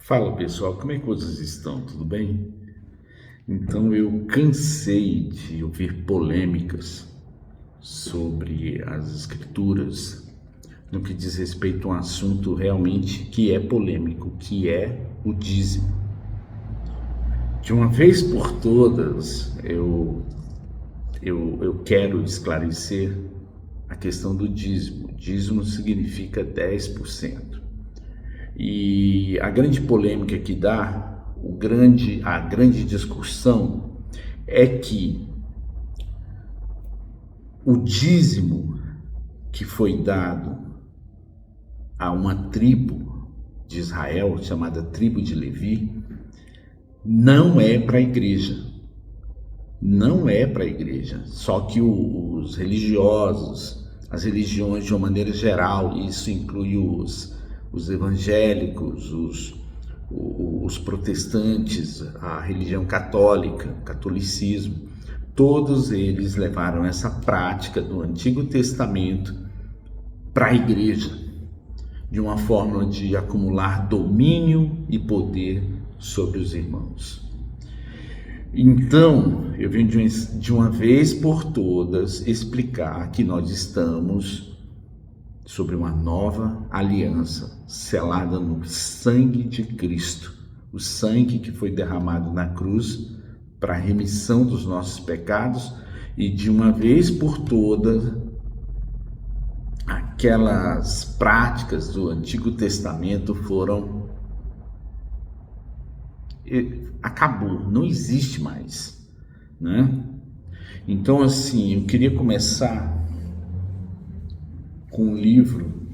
Fala pessoal, como é que vocês estão? Tudo bem? Então eu cansei de ouvir polêmicas sobre as escrituras no que diz respeito a um assunto realmente que é polêmico, que é o dízimo. De uma vez por todas, eu quero esclarecer a questão do dízimo. Dízimo significa 10%. E a grande polêmica que dá, a grande discussão é que o dízimo que foi dado a uma tribo de Israel, chamada tribo de Levi, não é para a igreja. Não é para a igreja. Só que os religiosos, as religiões de uma maneira geral, isso inclui os evangélicos, os protestantes, a religião católica, o catolicismo, todos eles levaram essa prática do Antigo Testamento para a igreja, de uma forma de acumular domínio e poder sobre os irmãos. Então, eu venho de uma vez por todas explicar que nós estamos sobre uma nova aliança selada no sangue de Cristo, o sangue que foi derramado na cruz para a remissão dos nossos pecados, e de uma vez por todas aquelas práticas do Antigo Testamento acabou, não existe mais, né? Então assim, eu queria começar com um livro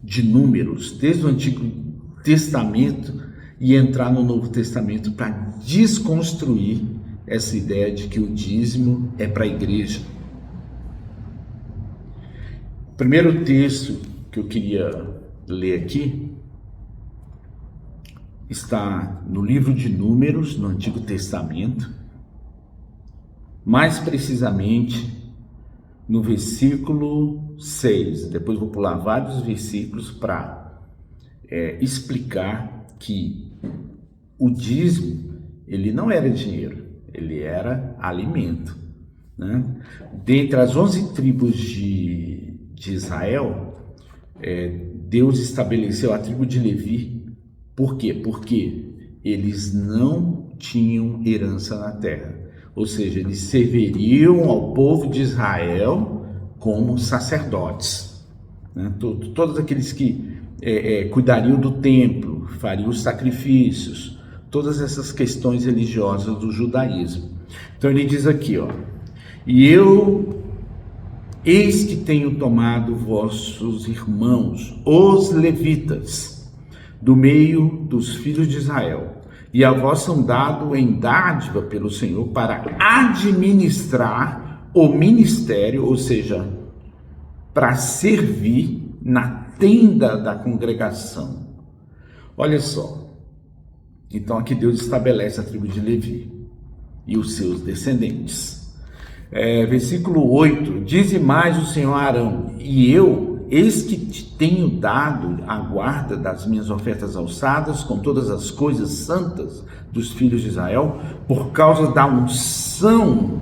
de Números, desde o Antigo Testamento, e entrar no Novo Testamento para desconstruir essa ideia de que o dízimo é para a igreja. O primeiro texto que eu queria ler aqui está no livro de Números, no Antigo Testamento, mais precisamente no versículo 6, depois vou pular vários versículos para explicar que o dízimo, ele não era dinheiro, ele era alimento, né? Dentre as 11 tribos de Israel, Deus estabeleceu a tribo de Levi. Por quê? Porque eles não tinham herança na terra. Ou seja, eles serviriam ao povo de Israel como sacerdotes, né? Todos aqueles que cuidariam do templo, fariam os sacrifícios, todas essas questões religiosas do judaísmo. Então ele diz aqui, eis que tenho tomado vossos irmãos, os levitas, do meio dos filhos de Israel, e a vós são dado em dádiva pelo Senhor para administrar o ministério, ou seja, para servir na tenda da congregação. Olha só, então aqui Deus estabelece a tribo de Levi e os seus descendentes. Versículo 8, dize mais o Senhor a Arão, e eu, eis que te tenho dado a guarda das minhas ofertas alçadas com todas as coisas santas dos filhos de Israel, por causa da unção,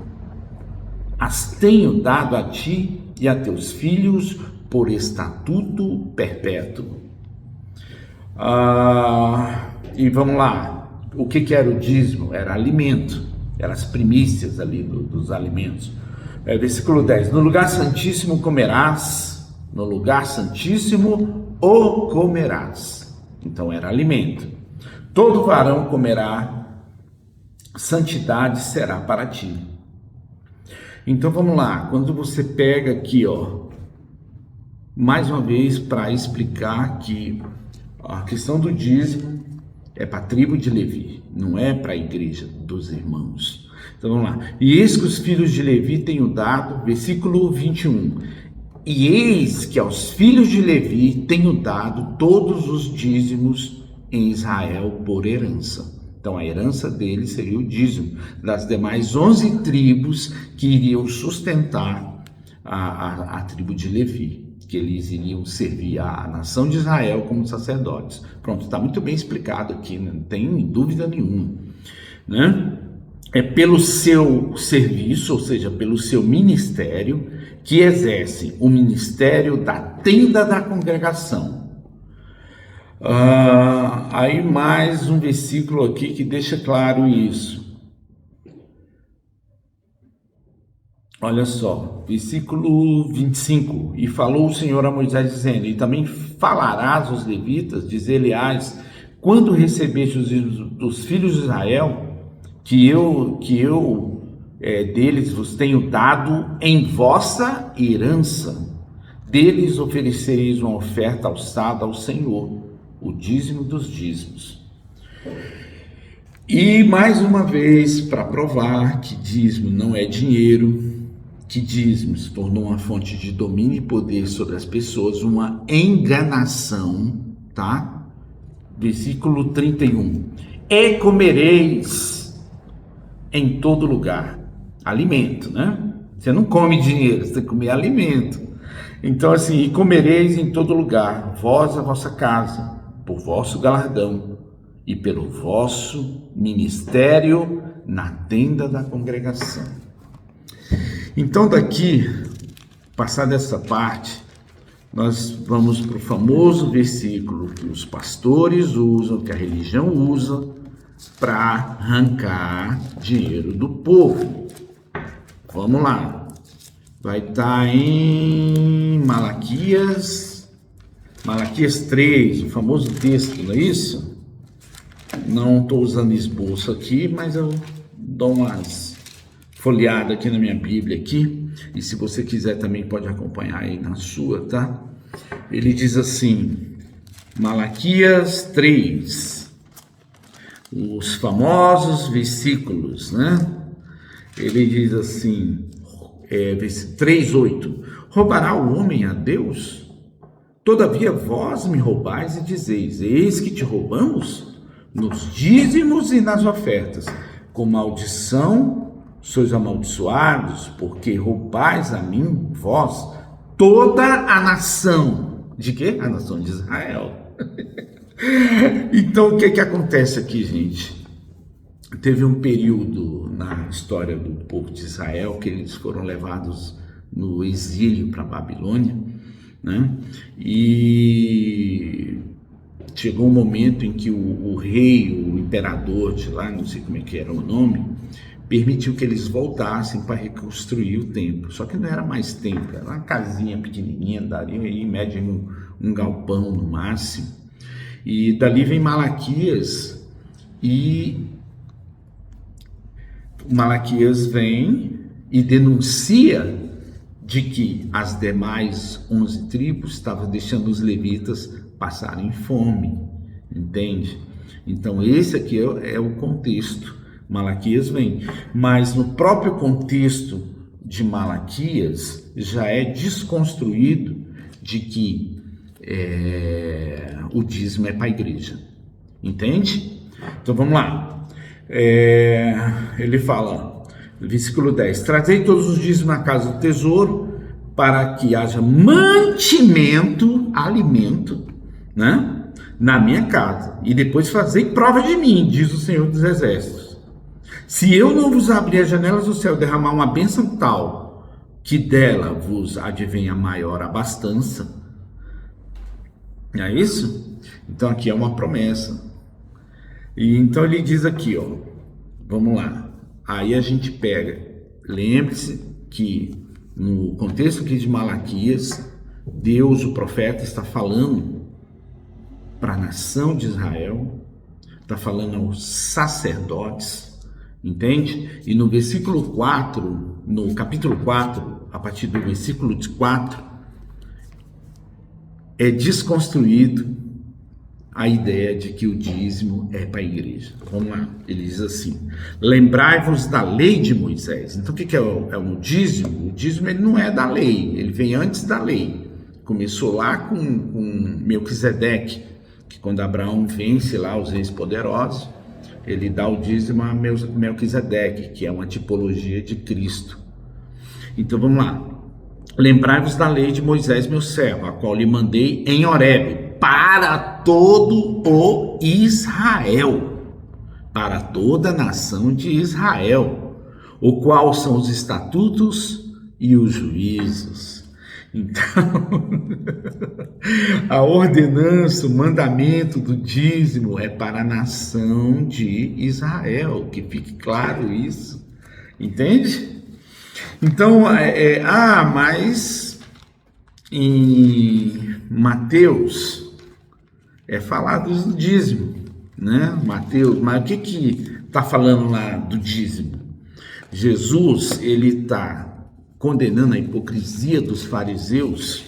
as tenho dado a ti e a teus filhos por estatuto perpétuo. E vamos lá, o que era o dízimo? Era alimento, eram as primícias ali dos alimentos. Versículo 10, no lugar santíssimo comerás, no lugar santíssimo o comerás. Então era alimento. Todo varão comerá, santidade será para ti. Então vamos lá, quando você pega aqui, mais uma vez para explicar que a questão do dízimo é para a tribo de Levi, não é para a igreja dos irmãos. Então vamos lá, e eis que os filhos de Levi tenho dado, versículo 21, e eis que aos filhos de Levi tenho dado todos os dízimos em Israel por herança. Então a herança deles seria o dízimo das demais 11 tribos que iriam sustentar a tribo de Levi, que eles iriam servir a nação de Israel como sacerdotes. Pronto, está muito bem explicado aqui, não tem dúvida nenhuma, né? É pelo seu serviço, ou seja, pelo seu ministério, que exerce o ministério da tenda da congregação. Aí mais um versículo aqui que deixa claro isso. Olha só, versículo 25. E falou o Senhor a Moisés, dizendo: e também falarás aos levitas, dizer-lhes, quando recebeste os dízimos dos filhos de Israel, que eu deles vos tenho dado em vossa herança, deles oferecereis uma oferta alçada ao Senhor, o dízimo dos dízimos. E mais uma vez, para provar que dízimo não é dinheiro, que dízimo se tornou uma fonte de domínio e poder sobre as pessoas, uma enganação, tá? Versículo 31. E comereis em todo lugar. Alimento, né? Você não come dinheiro, você tem que comer alimento. Então assim, e comereis em todo lugar, vós a vossa casa, por vosso galardão e pelo vosso ministério na tenda da congregação. Então daqui, passada essa parte, nós vamos para o famoso versículo que os pastores usam, que a religião usa, para arrancar dinheiro do povo. Vamos lá. Vai estar em Malaquias 3, o famoso texto, não é isso? Não estou usando esboço aqui, mas eu dou umas folheadas aqui na minha Bíblia aqui, e se você quiser também pode acompanhar aí na sua, tá? Ele diz assim, Malaquias 3, os famosos versículos, né? Ele diz assim, 3:8, roubará o homem a Deus? Todavia vós me roubais e dizeis, eis que te roubamos nos dízimos e nas ofertas. Com maldição sois amaldiçoados, porque roubais a mim, vós, toda a nação. De quê? A nação de Israel. Então, o que acontece aqui, gente? Teve um período na história do povo de Israel que eles foram levados no exílio para a Babilônia, né? E chegou um momento em que o rei, o imperador de lá, não sei como é que era o nome, permitiu que eles voltassem para reconstruir o templo. Só que não era mais templo, era uma casinha pequenininha, daria aí em média um galpão no máximo. E dali vem Malaquias, e Malaquias vem e denuncia de que as demais 11 tribos estavam deixando os levitas passarem fome, entende? Então esse aqui é o contexto. Malaquias vem, mas no próprio contexto de Malaquias já é desconstruído de que o dízimo é para a igreja, entende? Então vamos lá, ele fala, versículo 10, trazei todos os dízimos na casa do tesouro, para que haja mantimento, alimento, né, na minha casa, e depois fazei prova de mim, diz o Senhor dos Exércitos. Se eu não vos abrir as janelas do céu, derramar uma bênção tal, que dela vos advenha maior abastança. Não é isso? Então aqui é uma promessa. E então ele diz aqui, ó, vamos lá. Aí a gente pega, lembre-se que no contexto aqui de Malaquias, Deus, o profeta, está falando para a nação de Israel, está falando aos sacerdotes, entende? E no versículo 4, no capítulo 4, a partir do versículo 4, é desconstruído a ideia de que o dízimo é para a igreja. Vamos lá, ele diz assim, lembrai-vos da lei de Moisés. Então o que é o dízimo? O dízimo ele não é da lei, ele vem antes da lei. Começou lá com Melquisedeque, que quando Abraão vence lá os reis poderosos, ele dá o dízimo a Melquisedeque, que é uma tipologia de Cristo. Então vamos lá, lembrai-vos da lei de Moisés, meu servo, a qual lhe mandei em Horebe, para todo o Israel, para toda a nação de Israel, o qual são os estatutos e os juízos. Então, a ordenança, o mandamento do dízimo é para a nação de Israel, que fique claro isso, entende? Então, mas em Mateus é falado do dízimo, né? Mateus, mas o que está falando lá do dízimo? Jesus, ele está condenando a hipocrisia dos fariseus,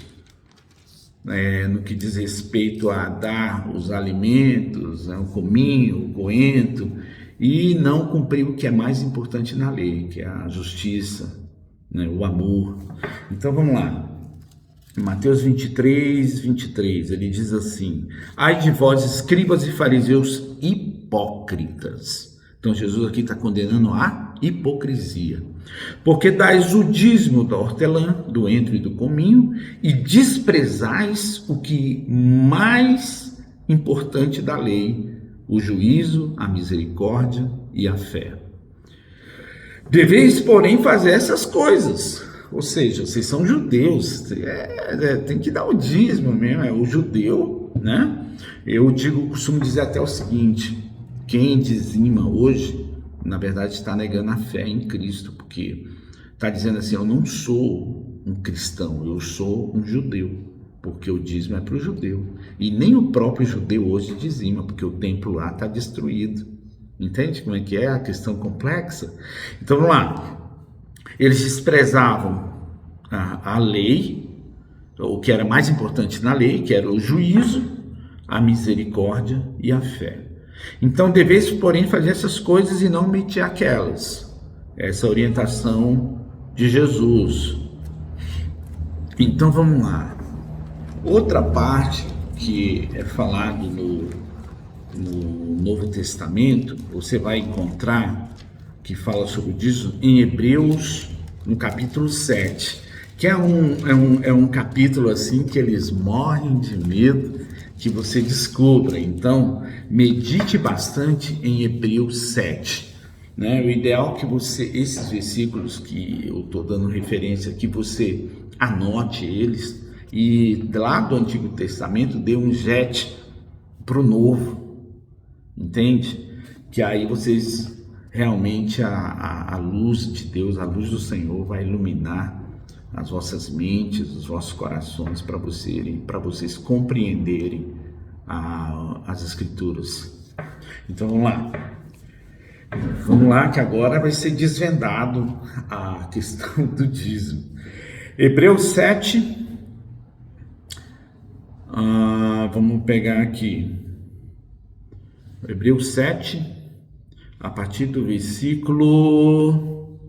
no que diz respeito a dar os alimentos, o cominho, o coentro, e não cumprir o que é mais importante na lei, que é a justiça, o amor. Então vamos lá, Mateus 23, 23, ele diz assim: ai de vós, escribas e fariseus hipócritas. Então Jesus aqui está condenando a hipocrisia, porque dais o dízimo da hortelã, do entro e do cominho, e desprezais o que mais importante da lei, o juízo, a misericórdia e a fé. Deveis, porém, fazer essas coisas. Ou seja, vocês são judeus, tem que dar o dízimo mesmo, é o judeu, né? Eu costumo dizer até o seguinte: quem dizima hoje, na verdade, está negando a fé em Cristo, porque está dizendo assim: eu não sou um cristão, eu sou um judeu, porque o dízimo é para o judeu. E nem o próprio judeu hoje dizima, porque o templo lá está destruído. Entende como é que é a questão complexa? Então vamos lá. Eles desprezavam a lei, o que era mais importante na lei, que era o juízo, a misericórdia e a fé. Então deveis, porém, fazer essas coisas e não omitir aquelas. Essa orientação de Jesus. Então vamos lá. Outra parte que é falado no Novo Testamento, você vai encontrar que fala sobre isso em Hebreus, no capítulo 7, que é um capítulo assim que eles morrem de medo que você descubra. Então, medite bastante em Hebreus 7. Né? O ideal é que esses versículos que eu estou dando referência, que você anote eles e lá do Antigo Testamento dê um jet para o Novo, entende? Que aí vocês realmente a luz de Deus, a luz do Senhor vai iluminar as vossas mentes, os vossos corações para vocês compreenderem as Escrituras. Então vamos lá que agora vai ser desvendado a questão do dízimo. Hebreus 7, vamos pegar aqui Hebreus 7, a partir do versículo,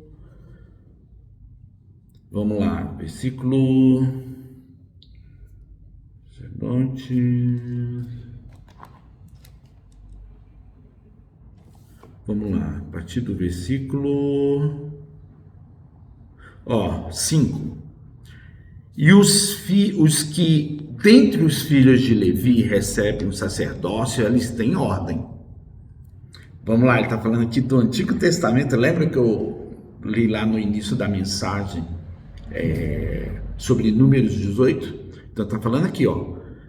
vamos lá, versículo, vamos lá, a partir do versículo 5. E os que dentre os filhos de Levi recebem o sacerdócio, eles têm ordem. Vamos lá, ele está falando aqui do Antigo Testamento. Lembra que eu li lá no início da mensagem sobre Números 18? Então está falando aqui,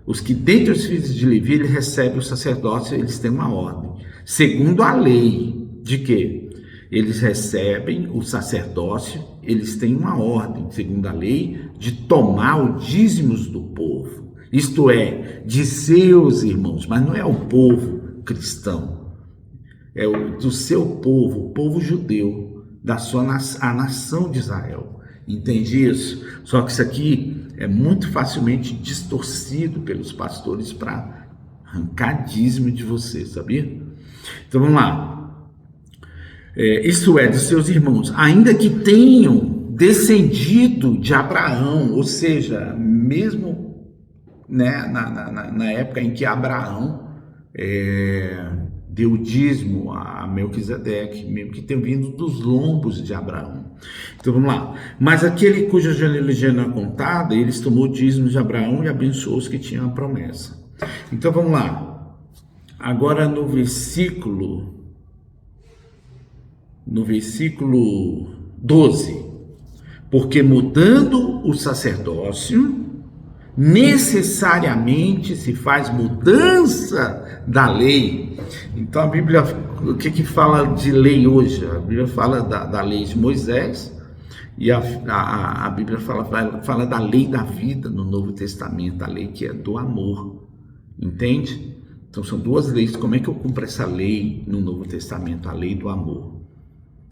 os que dentre os filhos de Levi eles recebem o sacerdócio, eles têm uma ordem. Segundo a lei, de quê? Eles recebem o sacerdócio, eles têm uma ordem, segundo a lei, de tomar os dízimos do povo. Isto é, de seus irmãos, mas não é o povo cristão. É do seu povo, o povo judeu, a nação de Israel. Entende isso? Só que isso aqui é muito facilmente distorcido pelos pastores para arrancar dízimo de você, sabia? Então vamos lá. Isso é, dos seus irmãos, ainda que tenham descendido de Abraão, ou seja, mesmo, né, na época em que Abraão deu dízimo a Melquisedeque, mesmo que tenha vindo dos lombos de Abraão. Então vamos lá. Mas aquele cuja genealogia não é contada, eles tomou o dízimo de Abraão e abençoou os que tinham a promessa. Então vamos lá. Agora no versículo 12. Porque mudando o sacerdócio, necessariamente se faz mudança da lei. Então a Bíblia, o que fala de lei hoje? A Bíblia fala da lei de Moisés, e a Bíblia fala da lei da vida no Novo Testamento, a lei que é do amor, entende? Então são duas leis. Como é que eu cumpro essa lei no Novo Testamento? A lei do amor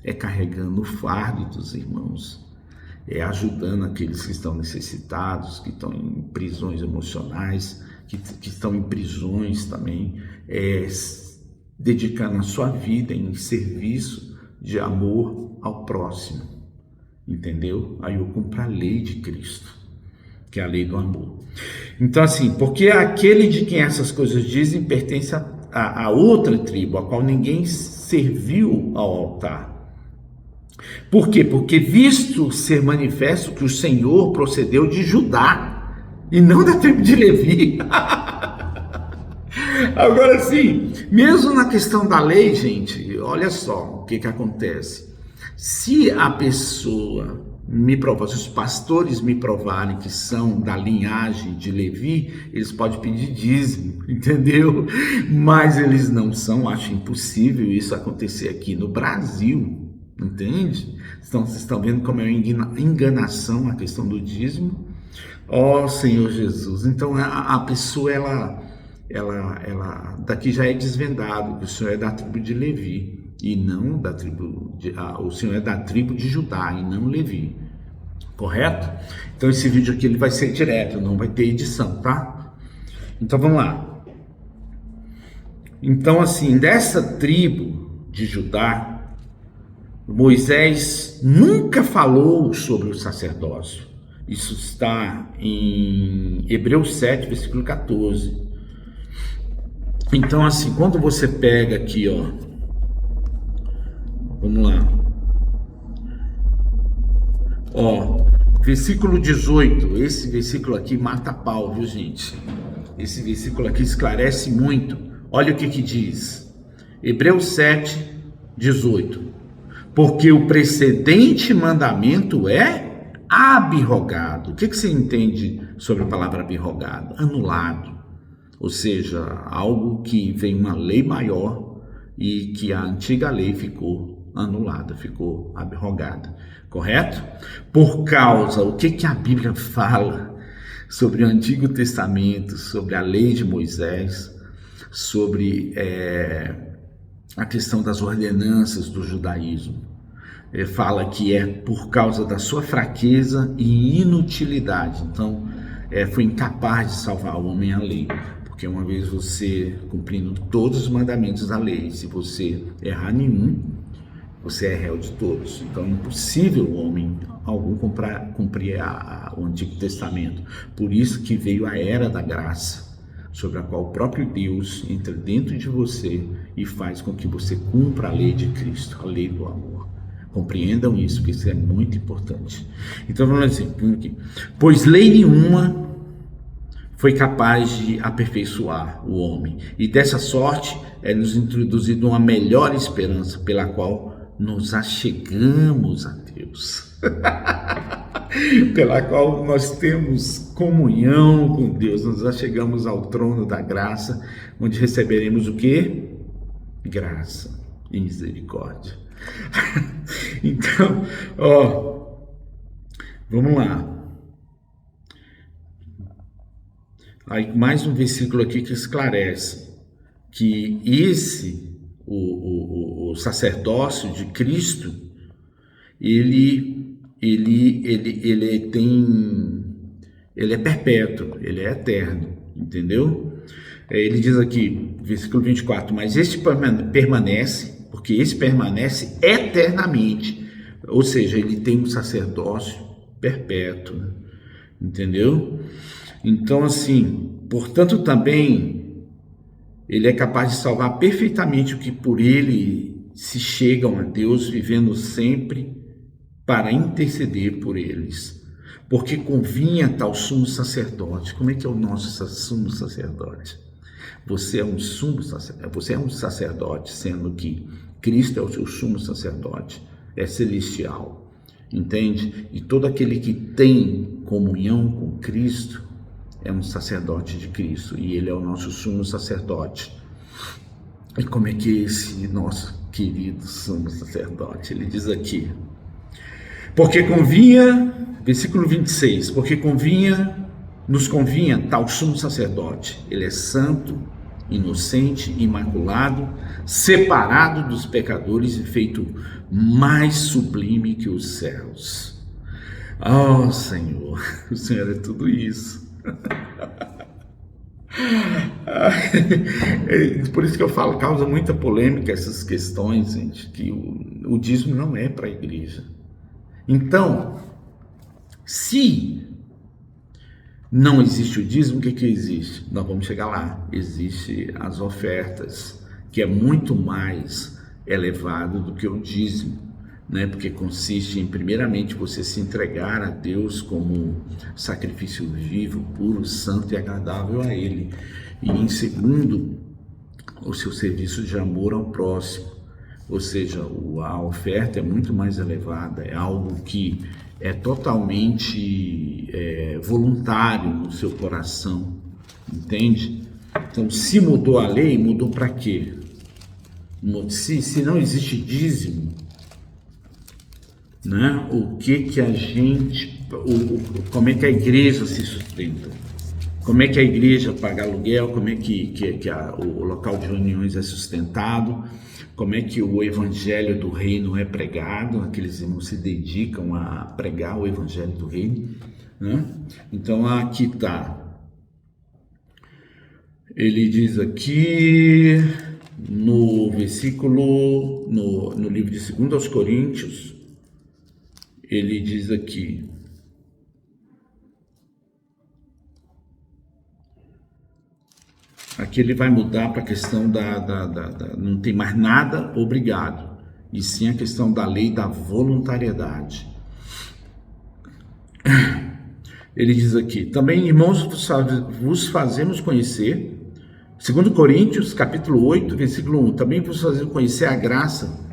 é carregando o fardo dos irmãos, é ajudando aqueles que estão necessitados, que estão em prisões emocionais, que estão em prisões também, dedicando a sua vida em serviço de amor ao próximo, entendeu? Aí eu cumpro a lei de Cristo, que é a lei do amor. Então assim, porque aquele de quem essas coisas dizem pertence a outra tribo, a qual ninguém serviu ao altar. Por quê? Porque visto ser manifesto que o Senhor procedeu de Judá e não da tribo de Levi. Agora sim, mesmo na questão da lei, gente, olha só o que acontece. Se a pessoa se os pastores me provarem que são da linhagem de Levi, eles podem pedir dízimo, entendeu? Mas eles não são, acho impossível isso acontecer aqui no Brasil. Entende? Então, vocês estão vendo como é uma enganação a questão do dízimo. Ó Senhor Jesus. Então a pessoa ela daqui já é desvendado que o Senhor é da tribo de Levi e não da tribo o Senhor é da tribo de Judá e não Levi, correto? Então esse vídeo aqui ele vai ser direto, não vai ter edição, tá? Então vamos lá. Então assim, dessa tribo de Judá, Moisés nunca falou sobre o sacerdócio. Isso está em Hebreus 7, versículo 14. Então, assim, quando você pega aqui, ó, vamos lá, ó, versículo 18, esse versículo aqui mata pau, viu, gente? Esse versículo aqui esclarece muito. Olha o que diz, Hebreus 7, 18. Porque o precedente mandamento é abrogado. O que você entende sobre a palavra abrogado? Anulado. Ou seja, algo que vem uma lei maior e que a antiga lei ficou anulada, ficou abrogada. Correto? Por causa, o que a Bíblia fala sobre o Antigo Testamento, sobre a lei de Moisés, sobre a questão das ordenanças do judaísmo. Fala que é por causa da sua fraqueza e inutilidade. Então, foi incapaz de salvar o homem a lei. Porque uma vez você cumprindo todos os mandamentos da lei, se você errar nenhum, você é réu de todos. Então é impossível o homem algum cumprir o Antigo Testamento. Por isso que veio a era da graça, sobre a qual o próprio Deus entra dentro de você e faz com que você cumpra a lei de Cristo, a lei do amor. Compreendam isso, porque isso é muito importante. Então vamos dizer aqui. Pois lei nenhuma foi capaz de aperfeiçoar o homem, e dessa sorte é nos introduzido uma melhor esperança, pela qual nos achegamos a Deus. Pela qual nós temos comunhão com Deus, nos achegamos ao trono da graça, onde receberemos o quê? Graça e misericórdia. Então, vamos lá. Aí mais um versículo aqui que esclarece que o sacerdócio de Cristo, ele é perpétuo, ele é eterno, entendeu? Ele diz aqui, versículo 24, mas este permanece, porque esse permanece eternamente, ou seja, ele tem um sacerdócio perpétuo, entendeu? Então, assim, portanto, também Ele é capaz de salvar perfeitamente o que por ele se chegam a Deus, vivendo sempre para interceder por eles. Porque convinha tal sumo sacerdote. Como é que é o nosso sumo sacerdote? Você é um sacerdote, sendo que Cristo é o seu sumo sacerdote, é celestial, entende? E todo aquele que tem comunhão com Cristo é um sacerdote de Cristo, e ele é o nosso sumo sacerdote. E como é que é esse nosso querido sumo sacerdote? Ele diz aqui, porque convinha, versículo 26, porque nos convinha tal sumo sacerdote, ele é santo, inocente, imaculado, separado dos pecadores e feito mais sublime que os céus. Oh, Senhor, o Senhor é tudo isso. Por isso que eu falo, causa muita polêmica essas questões, gente, que o dízimo não é para a igreja. Então, se não existe o dízimo, o que existe? Nós vamos chegar lá. Existe as ofertas, que é muito mais elevado do que o dízimo, né? Porque consiste em, primeiramente, você se entregar a Deus como sacrifício vivo, puro, santo e agradável a Ele. E em segundo, o seu serviço de amor ao próximo. Ou seja, a oferta é muito mais elevada, é algo que é totalmente voluntário no seu coração, entende? Então, se mudou a lei, mudou para quê? Se não existe dízimo, né? O que a gente, como é que a igreja se sustenta? Como é que a igreja paga aluguel? Como é que o local de reuniões é sustentado? Como é que o evangelho do reino é pregado? Aqueles irmãos se dedicam a pregar o evangelho do reino, né? Então aqui está. Ele diz aqui no versículo, no livro de 2 aos Coríntios, ele diz aqui, aqui ele vai mudar para a questão não tem mais nada obrigado, e sim a questão da lei da voluntariedade. Ele diz aqui, também, irmãos, vos fazemos conhecer, 2 Coríntios, capítulo 8, versículo 1, também vos fazemos conhecer a graça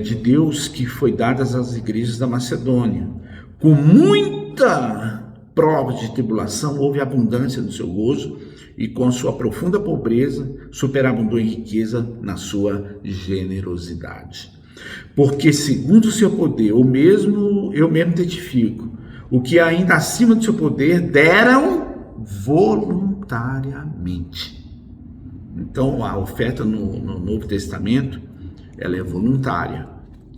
de Deus que foi dada às igrejas da Macedônia. Com muita prova de tribulação, houve abundância no seu gozo, e com sua profunda pobreza, superabundou em riqueza na sua generosidade. Porque, segundo o seu poder, eu mesmo testifico, o que ainda acima do seu poder deram voluntariamente. Então, a oferta no Novo Testamento, ela é voluntária,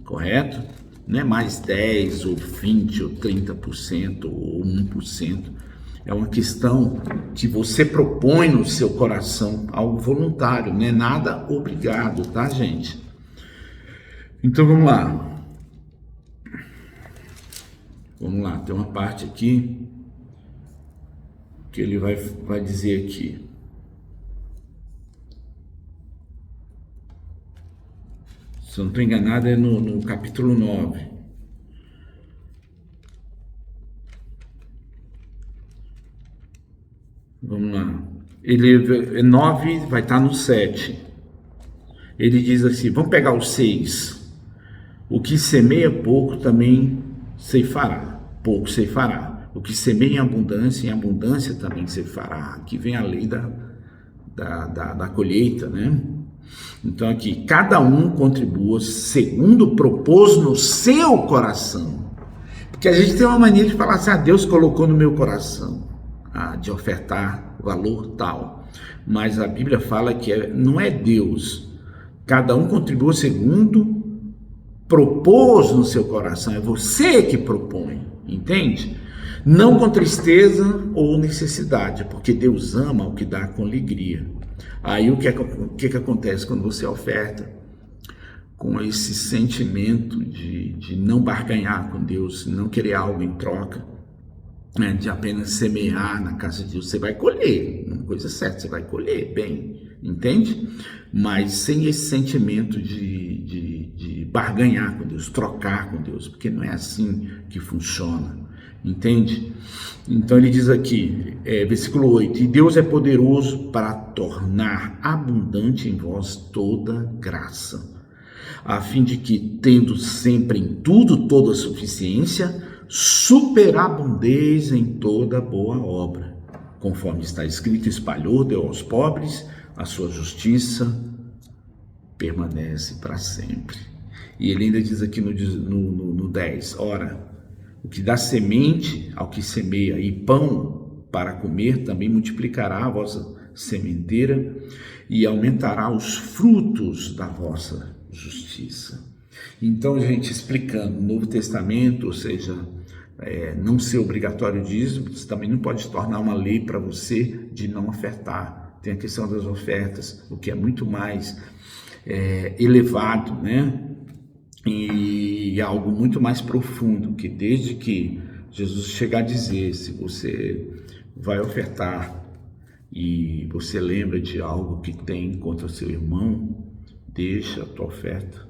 correto? Não é mais 10, ou 20, ou 30%, ou 1%. É uma questão que você propõe no seu coração, algo voluntário, não é nada obrigado, tá, gente? Então, vamos lá. Vamos lá, tem uma parte aqui que ele vai dizer aqui. Se eu não estou enganado, é no capítulo 9. Vamos lá. 9 vai estar no 7. Ele diz assim, vamos pegar o 6. O que semeia pouco também ceifará, pouco ceifará. O que semeia em abundância também ceifará. Aqui vem a lei da colheita, né? Então aqui, cada um contribua segundo propôs no seu coração. Porque a gente tem uma mania de falar assim, Deus colocou no meu coração, de ofertar valor tal. Mas a Bíblia fala que não é Deus. Cada um contribua segundo propôs no seu coração, é você que propõe, entende? Não com tristeza ou necessidade, porque Deus ama o que dá com alegria. Aí o que acontece quando você oferta com esse sentimento de não barganhar com Deus, não querer algo em troca, né, de apenas semear na casa de Deus? Você vai colher, uma coisa certa, você vai colher bem, entende? Mas sem esse sentimento de barganhar com Deus, trocar com Deus, porque não é assim que funciona, entende? Então ele diz aqui, versículo 8, e Deus é poderoso para tornar abundante em vós toda graça, a fim de que, tendo sempre em tudo toda a suficiência, superabundeis em toda boa obra, conforme está escrito, espalhou, deu aos pobres, a sua justiça permanece para sempre. E ele ainda diz aqui no 10, ora, o que dá semente ao que semeia e pão para comer, também multiplicará a vossa sementeira e aumentará os frutos da vossa justiça. Então, gente, explicando, no Novo Testamento, ou seja, não ser obrigatório dízimo, isso também não pode tornar uma lei para você de não ofertar. Tem a questão das ofertas, o que é muito mais elevado, né? E algo muito mais profundo, que desde que Jesus chegar a dizer, se você vai ofertar e você lembra de algo que tem contra seu irmão, deixa a tua oferta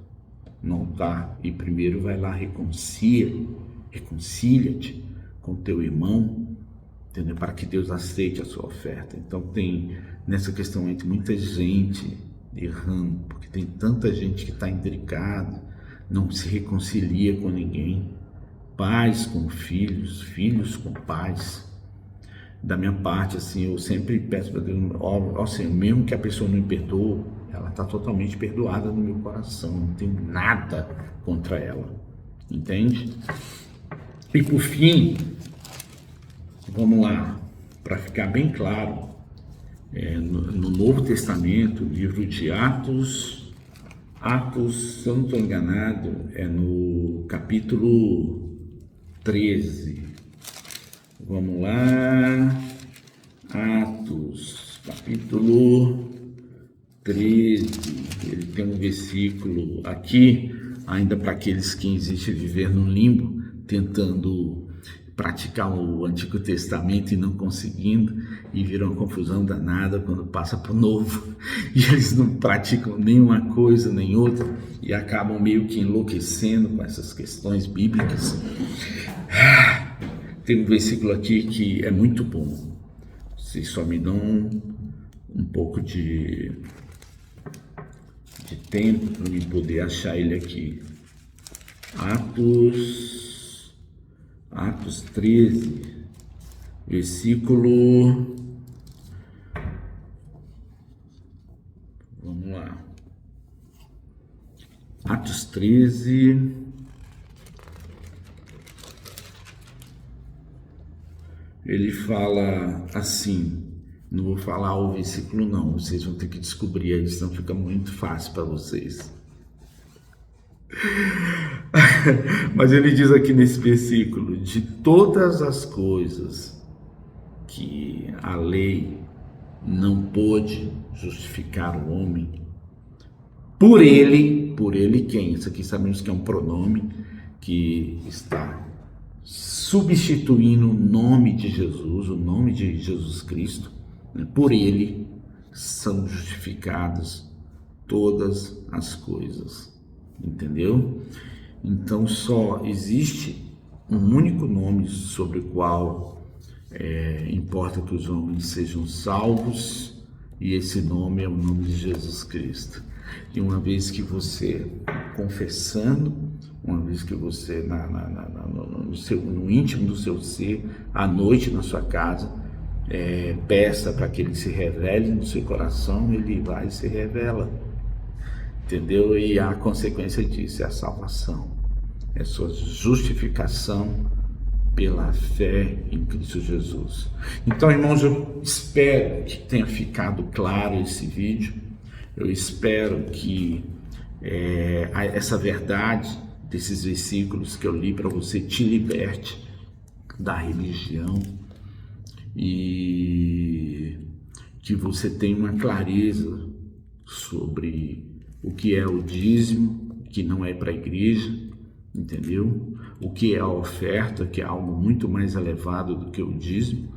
no altar e primeiro vai lá, reconcilia-te com teu irmão, entendeu? Para que Deus aceite a sua oferta. Então tem nessa questão entre muita gente errando, porque tem tanta gente que está intricada, não se reconcilia com ninguém, pais com filhos, filhos com pais. Da minha parte, assim, eu sempre peço para Deus, ó Senhor, mesmo que a pessoa não me perdoe, ela está totalmente perdoada no meu coração, não tenho nada contra ela, entende? E por fim, vamos lá, para ficar bem claro, no Novo Testamento, livro de Atos, se eu não estou enganado, é no capítulo 13. Vamos lá, Atos, capítulo 13, ele tem um versículo aqui, ainda para aqueles que insistem em viver no limbo, tentando praticar o Antigo Testamento e não conseguindo, e viram uma confusão danada quando passa para o Novo, e eles não praticam nenhuma coisa nem outra, e acabam meio que enlouquecendo com essas questões bíblicas. Tem um versículo aqui que é muito bom, vocês só me dão um pouco de tempo para eu poder achar ele aqui. Atos 13, versículo, vamos lá, Atos 13, ele fala assim, não vou falar o versículo não, vocês vão ter que descobrir aí, senão fica muito fácil para vocês. Mas ele diz aqui nesse versículo, de todas as coisas que a lei não pôde justificar o homem, por ele quem? Isso aqui sabemos que é um pronome que está substituindo o nome de Jesus, o nome de Jesus Cristo, né? Por ele são justificadas todas as coisas, entendeu? Então só existe um único nome sobre o qual importa que os homens sejam salvos, e esse nome é o nome de Jesus Cristo. E uma vez que você confessando, uma vez que você no íntimo do seu ser, à noite na sua casa, peça para que ele se revele no seu coração, ele vai e se revela, entendeu? E a consequência disso é a salvação, é a sua justificação pela fé em Cristo Jesus. Então, irmãos, eu espero que tenha ficado claro esse vídeo. Eu espero que essa verdade desses versículos que eu li para você te liberte da religião e que você tenha uma clareza sobre o que é o dízimo, que não é para a igreja, entendeu? O que é a oferta, que é algo muito mais elevado do que o dízimo,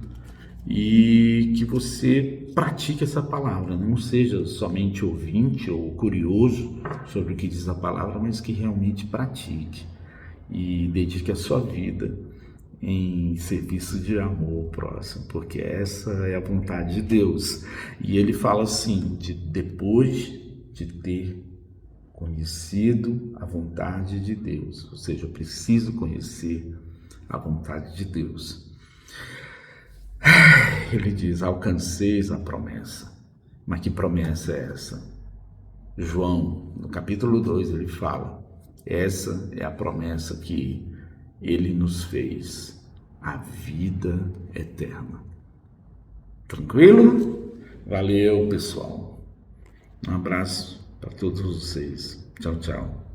e que você pratique essa palavra, não seja somente ouvinte ou curioso sobre o que diz a palavra, mas que realmente pratique e dedique a sua vida em serviço de amor ao próximo, porque essa é a vontade de Deus. E ele fala assim, depois de ter conhecido a vontade de Deus, ou seja, eu preciso conhecer a vontade de Deus. Ele diz, alcanceis a promessa. Mas que promessa é essa? João, no capítulo 2, ele fala, essa é a promessa que ele nos fez, a vida eterna. Tranquilo? Valeu, pessoal. Um abraço para todos vocês. Tchau, tchau.